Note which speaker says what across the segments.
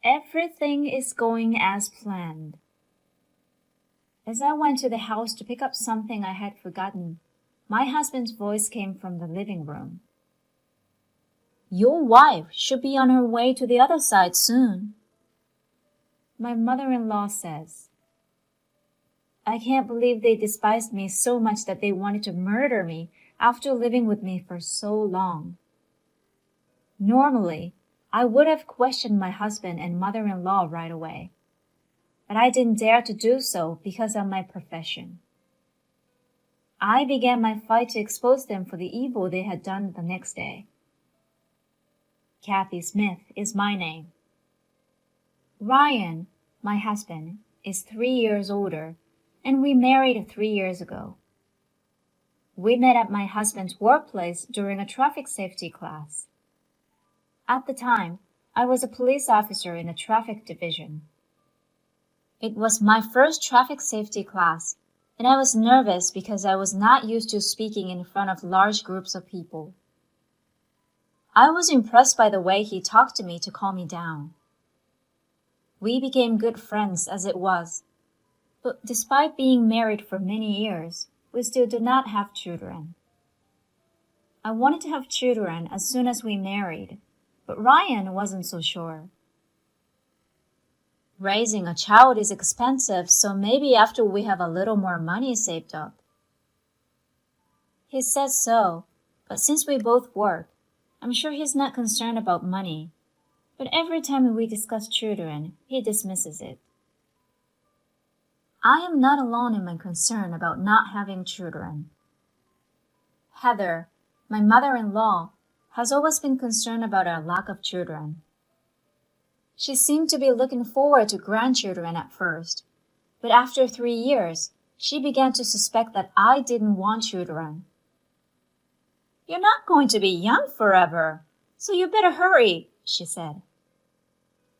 Speaker 1: Everything is going as planned. As I went to the house to pick up something I had forgotten, my husband's voice came from the living room. Your wife should be on her way to the other side soon. My mother-in-law says, I can't believe they despised me so much that they wanted to murder me after living with me for so long. Normally, I would have questioned my husband and mother-in-law right away, but I didn't dare to do so because of my profession. I began my fight to expose them for the evil they had done the next day. Kathy Smith is my name. Ryan, my husband, is 3 years older, and we married 3 years ago. We met at my husband's workplace during a traffic safety class. At the time, I was a police officer in the traffic division. It was my first traffic safety class, and I was nervous because I was not used to speaking in front of large groups of people. I was impressed by the way he talked to me to calm me down. We became good friends as it was, but despite being married for many years, we still did not have children. I wanted to have children as soon as we married, but Ryan wasn't so sure. Raising a child is expensive, so maybe after we have a little more money saved up. He says so, but since we both work, I'm sure he's not concerned about money. But every time we discuss children, he dismisses it. I am not alone in my concern about not having children. Heather, my mother-in-law, has always been concerned about our lack of children. She seemed to be looking forward to grandchildren at first, but after 3 years, she began to suspect that I didn't want children. You're not going to be young forever, so you better hurry, she said.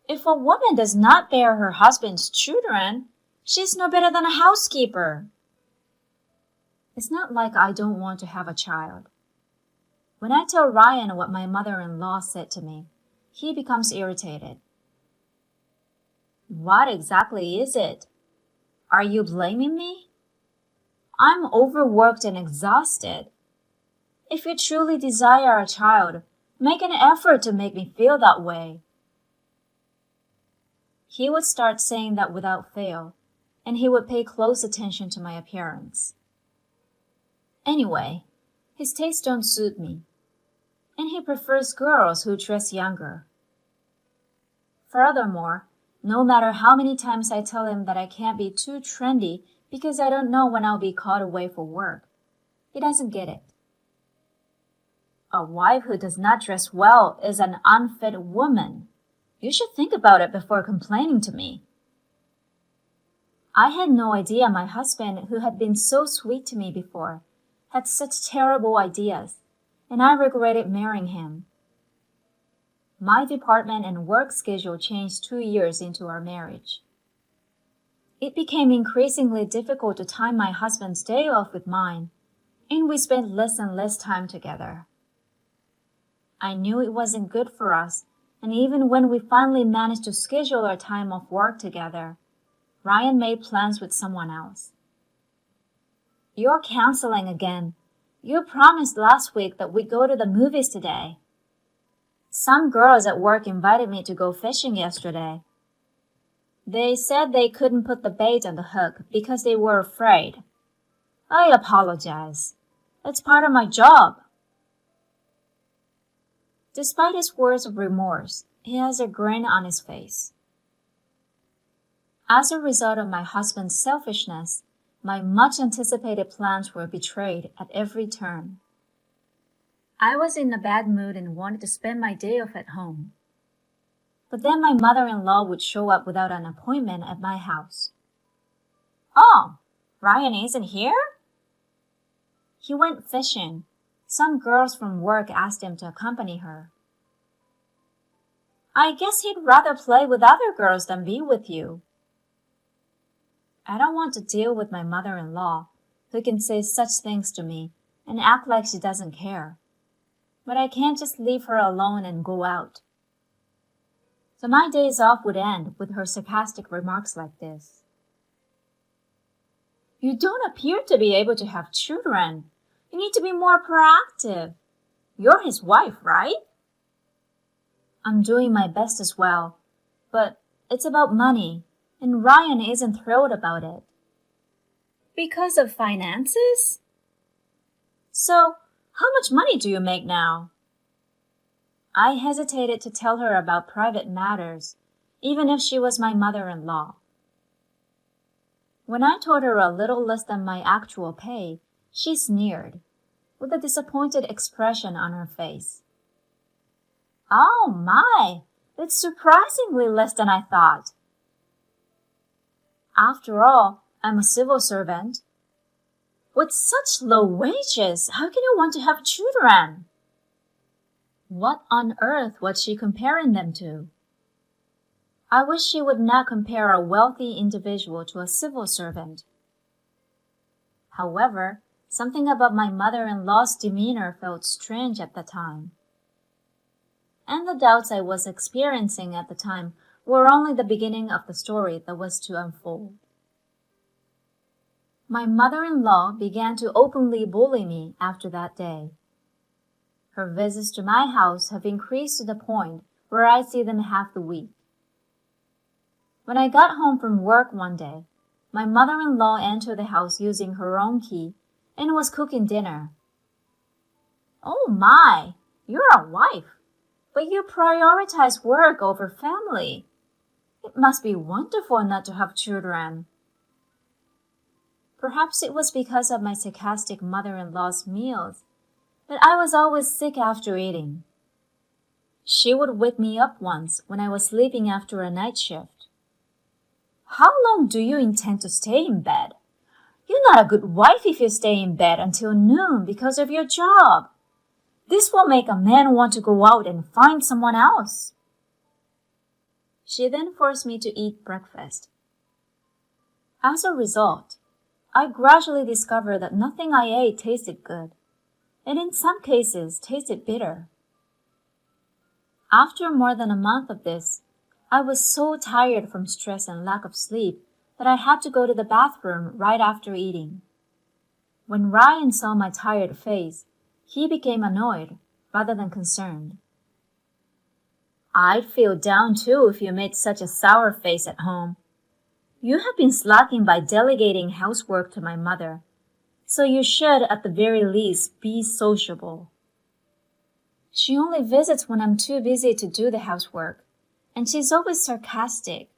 Speaker 1: If a woman does not bear her husband's children, she's no better than a housekeeper. It's not like I don't want to have a child. When I tell Ryan what my mother-in-law said to me, he becomes irritated. What exactly is it? Are you blaming me? I'm overworked and exhausted. If you truly desire a child, make an effort to make me feel that way. He would start saying that without fail, and he would pay close attention to my appearance. Anyway, his tastes don't suit me, and he prefers girls who dress younger. Furthermore, no matter how many times I tell him that I can't be too trendy because I don't know when I'll be called away for work, he doesn't get it. A wife who does not dress well is an unfit woman. You should think about it before complaining to me. I had no idea my husband, who had been so sweet to me before, had such terrible ideas, and I regretted marrying him. My department and work schedule changed 2 years into our marriage. It became increasingly difficult to time my husband's day off with mine, and we spent less and less time together. I knew it wasn't good for us, and even when we finally managed to schedule our time off work together, Ryan made plans with someone else. You're canceling again. You promised last week that we'd go to the movies today. Some girls at work invited me to go fishing yesterday. They said they couldn't put the bait on the hook because they were afraid. I apologize. It's part of my job. Despite his words of remorse, he has a grin on his face. As a result of my husband's selfishness, my much-anticipated plans were betrayed at every turn. I was in a bad mood and wanted to spend my day off at home. But then my mother-in-law would show up without an appointment at my house. Oh, Ryan isn't here? He went fishing. Some girls from work asked him to accompany her. I guess he'd rather play with other girls than be with you. I don't want to deal with my mother-in-law, who can say such things to me and act like she doesn't care. But I can't just leave her alone and go out. So my days off would end with her sarcastic remarks like this. You don't appear to be able to have children. You need to be more proactive. You're his wife, right? I'm doing my best as well, but it's about money, and Ryan isn't thrilled about it. Because of finances? So, how much money do you make now? I hesitated to tell her about private matters, even if she was my mother-in-law. When I told her a little less than my actual pay, she sneered, with a disappointed expression on her face. Oh my, it's surprisingly less than I thought. After all, I'm a civil servant. With such low wages, how can you want to have children? What on earth was she comparing them to? I wish she would not compare a wealthy individual to a civil servant. However, something about my mother-in-law's demeanor felt strange at the time. And the doubts I was experiencing at the time were only the beginning of the story that was to unfold. My mother-in-law began to openly bully me after that day. Her visits to my house have increased to the point where I see them half the week. When I got home from work one day, my mother-in-law entered the house using her own key and was cooking dinner. Oh my, you're a wife, but you prioritize work over family. It must be wonderful not to have children. Perhaps it was because of my sarcastic mother-in-law's meals that I was always sick after eating. She would wake me up once when I was sleeping after a night shift. How long do you intend to stay in bed? You're not a good wife if you stay in bed until noon because of your job. This will make a man want to go out and find someone else. She then forced me to eat breakfast. As a result, I gradually discovered that nothing I ate tasted good, and in some cases tasted bitter. After more than a month of this, I was so tired from stress and lack of sleep that I had to go to the bathroom right after eating. When Ryan saw my tired face, he became annoyed rather than concerned. I'd feel down too if you made such a sour face at home. You have been slacking by delegating housework to my mother, so you should at the very least be sociable. She only visits when I'm too busy to do the housework, and she's always sarcastic.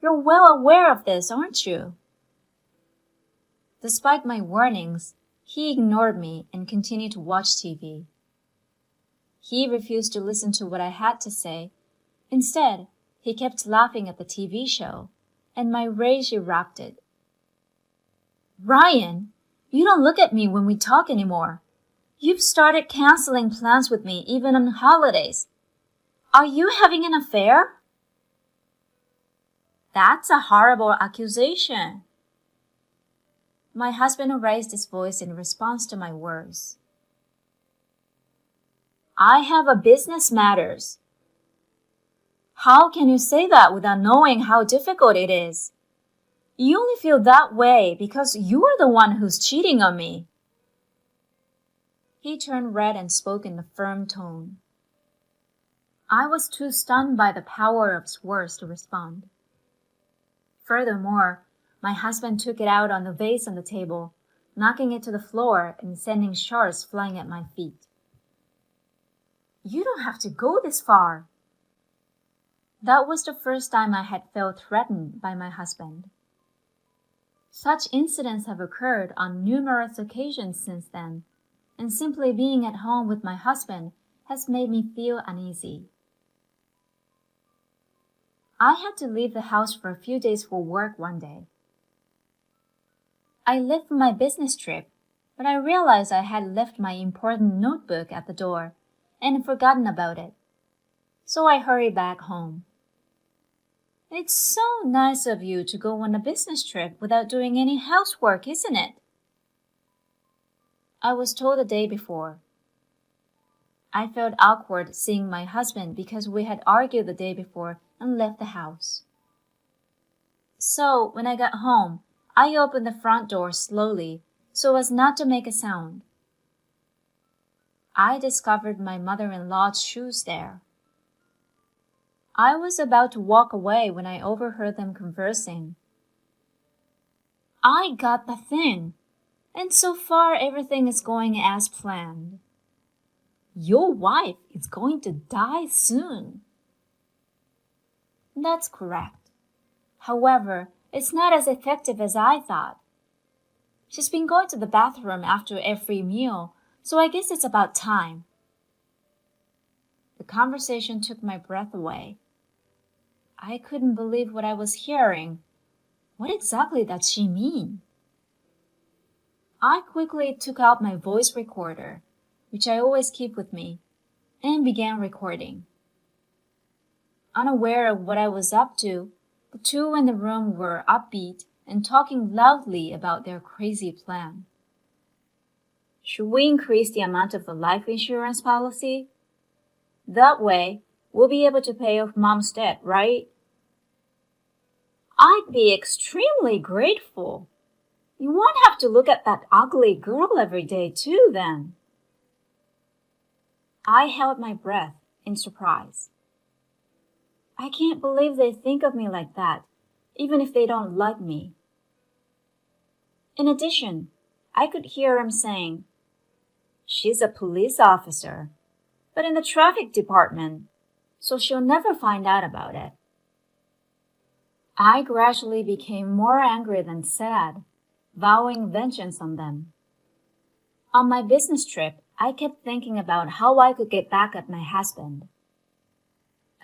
Speaker 1: You're well aware of this, aren't you? Despite my warnings, he ignored me and continued to watch TV. He refused to listen to what I had to say. Instead, he kept laughing at the TV show, and my rage erupted. Ryan, you don't look at me when we talk anymore. You've started canceling plans with me even on holidays. Are you having an affair? That's a horrible accusation. My husband raised his voice in response to my words. I have a business matters. How can you say that without knowing how difficult it is? You only feel that way because you are the one who's cheating on me. He turned red and spoke in a firm tone. I was too stunned by the power of his words to respond. Furthermore, my husband took it out on the vase on the table, knocking it to the floor and sending shards flying at my feet. You don't have to go this far. That was the first time I had felt threatened by my husband. Such incidents have occurred on numerous occasions since then, and simply being at home with my husband has made me feel uneasy. I had to leave the house for a few days for work one day. I left for my business trip, but I realized I had left my important notebook at the door and forgotten about it. So I hurried back home. It's so nice of you to go on a business trip without doing any housework, isn't it? I was told the day before. I felt awkward seeing my husband because we had argued the day before and left the house. So when I got home, I opened the front door slowly so as not to make a sound. I discovered my mother-in-law's shoes there. I was about to walk away when I overheard them conversing. I got the thing, and so far everything is going as planned. Your wife is going to die soon. That's correct. However, it's not as effective as I thought. She's been going to the bathroom after every meal, so I guess it's about time. The conversation took my breath away. I couldn't believe what I was hearing. What exactly does she mean? I quickly took out my voice recorder, which I always keep with me, and began recording. Unaware of what I was up to, the two in the room were upbeat and talking loudly about their crazy plan. Should we increase the amount of the life insurance policy? That way, we'll be able to pay off Mom's debt, right? I'd be extremely grateful. You won't have to look at that ugly girl every day too, then. I held my breath in surprise. I can't believe they think of me like that, even if they don't like me. In addition, I could hear him saying, she's a police officer, but in the traffic department, so she'll never find out about it. I gradually became more angry than sad, vowing vengeance on them. On my business trip, I kept thinking about how I could get back at my husband.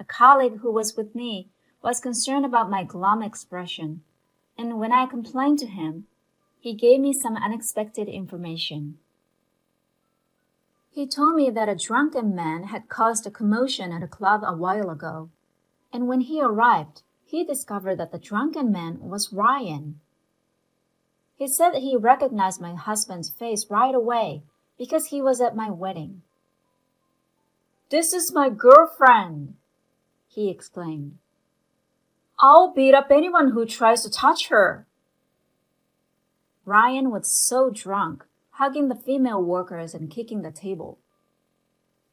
Speaker 1: A colleague who was with me was concerned about my glum expression, and when I complained to him, he gave me some unexpected information. He told me that a drunken man had caused a commotion at a club a while ago, and when he arrived, he discovered that the drunken man was Ryan. He said that he recognized my husband's face right away because he was at my wedding. "This is my girlfriend," he exclaimed. "I'll beat up anyone who tries to touch her." Ryan was so drunk, hugging the female workers and kicking the table.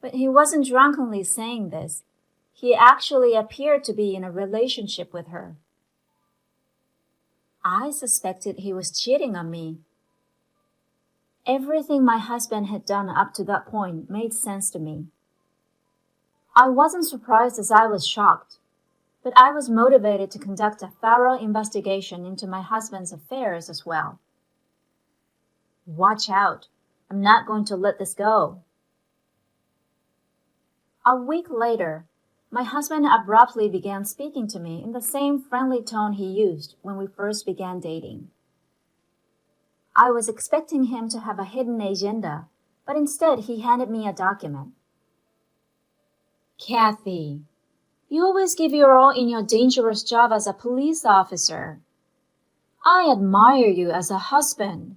Speaker 1: But he wasn't drunkenly saying this. He actually appeared to be in a relationship with her. I suspected he was cheating on me. Everything my husband had done up to that point made sense to me. I wasn't surprised as I was shocked, but I was motivated to conduct a thorough investigation into my husband's affairs as well. Watch out. I'm not going to let this go. A week later, my husband abruptly began speaking to me in the same friendly tone he used when we first began dating. I was expecting him to have a hidden agenda, but instead he handed me a document. "Kathy, you always give your all in your dangerous job as a police officer. I admire you as a husband,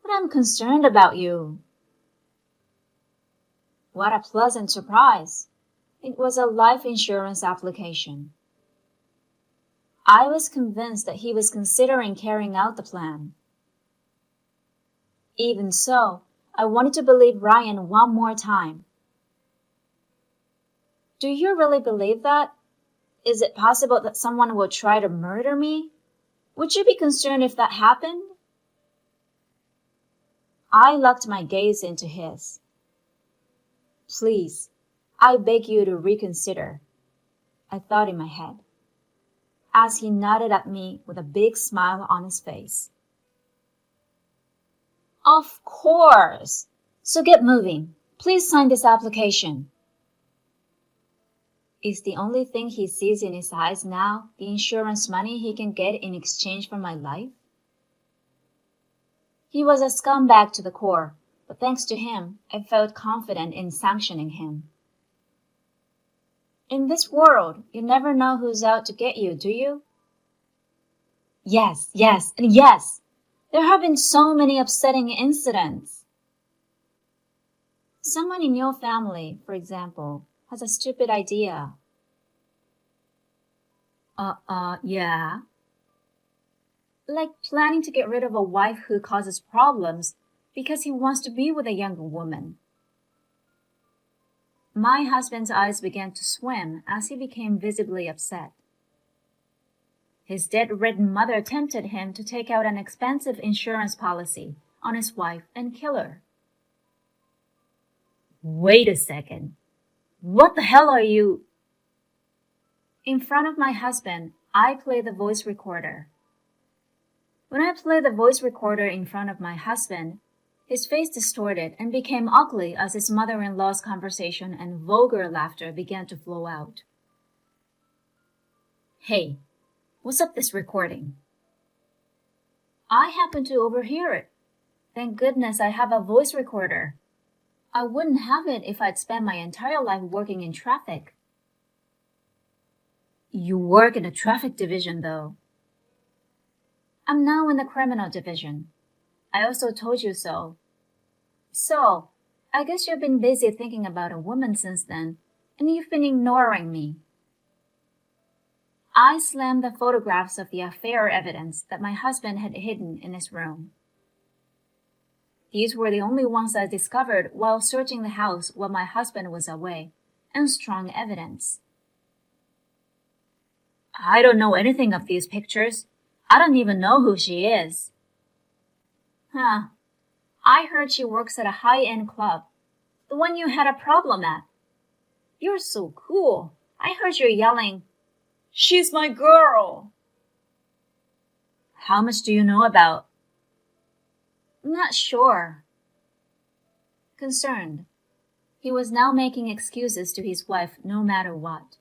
Speaker 1: but I'm concerned about you." What a pleasant surprise. It was a life insurance application. I was convinced that he was considering carrying out the plan. Even so, I wanted to believe Ryan one more time. "Do you really believe that? Is it possible that someone will try to murder me? Would you be concerned if that happened?" I locked my gaze into his. "Please, I beg you to reconsider," I thought in my head, as he nodded at me with a big smile on his face. "Of course. So get moving. Please sign this application." Is the only thing he sees in his eyes now the insurance money he can get in exchange for my life? He was a scumbag to the core, but thanks to him, I felt confident in sanctioning him. In this world, you never know who's out to get you, do you? Yes, and yes! There have been so many upsetting incidents. Someone in your family, for example, has a stupid idea. Yeah. Like planning to get rid of a wife who causes problems because he wants to be with a younger woman. My husband's eyes began to swim as he became visibly upset. His debt-ridden mother tempted him to take out an expensive insurance policy on his wife and kill her. Wait a second. What the hell are you? In front of my husband, I play the voice recorder. When I play the voice recorder in front of my husband, his face distorted and became ugly as his mother-in-law's conversation and vulgar laughter began to flow out. Hey, what's up this recording? I happened to overhear it. Thank goodness I have a voice recorder. I wouldn't have it if I'd spent my entire life working in traffic. You work in the traffic division, though. I'm now in the criminal division. I also told you so. So, I guess you've been busy thinking about a woman since then, and you've been ignoring me. I slammed the photographs of the affair evidence that my husband had hidden in his room. These were the only ones I discovered while searching the house while my husband was away, and strong evidence. I don't know anything of these pictures. I don't even know who she is. Huh. I heard she works at a high-end club, the one you had a problem at. You're so cool. I heard you yelling, "She's my girl!" How much do you know about? Not sure. Concerned. He was now making excuses to his wife no matter what.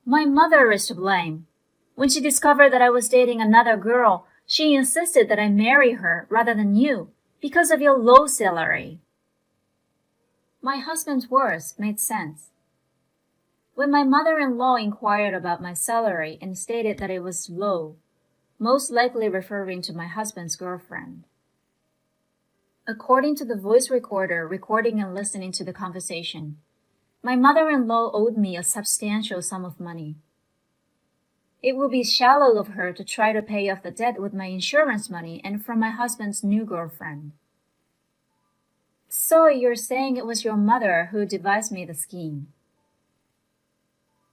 Speaker 1: My mother is to blame. When she discovered that I was dating another girl, she insisted that I marry her rather than you because of your low salary. My husband's words made sense. When my mother-in-law inquired about my salary and stated that it was low, most likely referring to my husband's girlfriend. According to the voice recorder recording and listening to the conversation, my mother-in-law owed me a substantial sum of money. It would be shallow of her to try to pay off the debt with my insurance money and from my husband's new girlfriend. So you're saying it was your mother who devised me the scheme?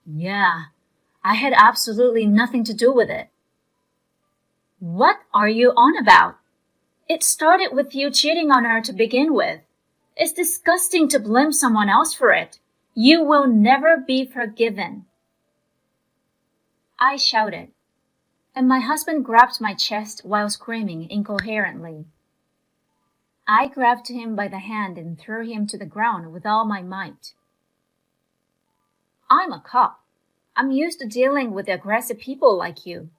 Speaker 1: Yeah, I had absolutely nothing to do with it. What are you on about? It started with you cheating on her to begin with. It's disgusting to blame someone else for it. You will never be forgiven. I shouted, and my husband grabbed my chest while screaming incoherently. I grabbed him by the hand and threw him to the ground with all my might. I'm a cop. I'm used to dealing with aggressive people like you.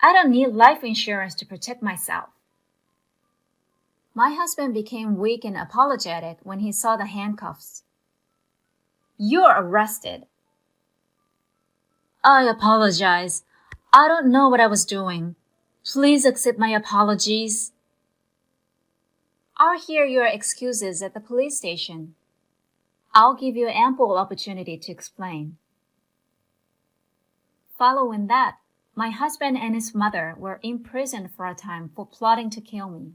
Speaker 1: I don't need life insurance to protect myself. My husband became weak and apologetic when he saw the handcuffs. You're arrested. I apologize. I don't know what I was doing. Please accept my apologies. I'll hear your excuses at the police station. I'll give you ample opportunity to explain. Following that, my husband and his mother were imprisoned for a time for plotting to kill me.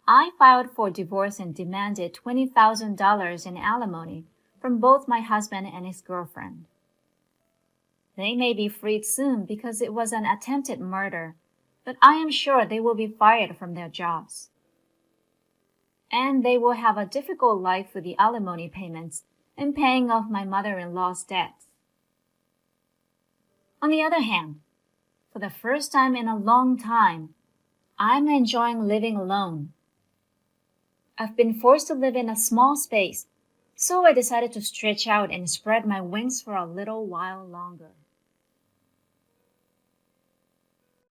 Speaker 1: I filed for divorce and demanded $20,000 in alimony from both my husband and his girlfriend. They may be freed soon because it was an attempted murder, but I am sure they will be fired from their jobs. And they will have a difficult life with the alimony payments and paying off my mother-in-law's debts. On the other hand, for the first time in a long time, I'm enjoying living alone. I've been forced to live in a small space, so I decided to stretch out and spread my wings for a little while longer.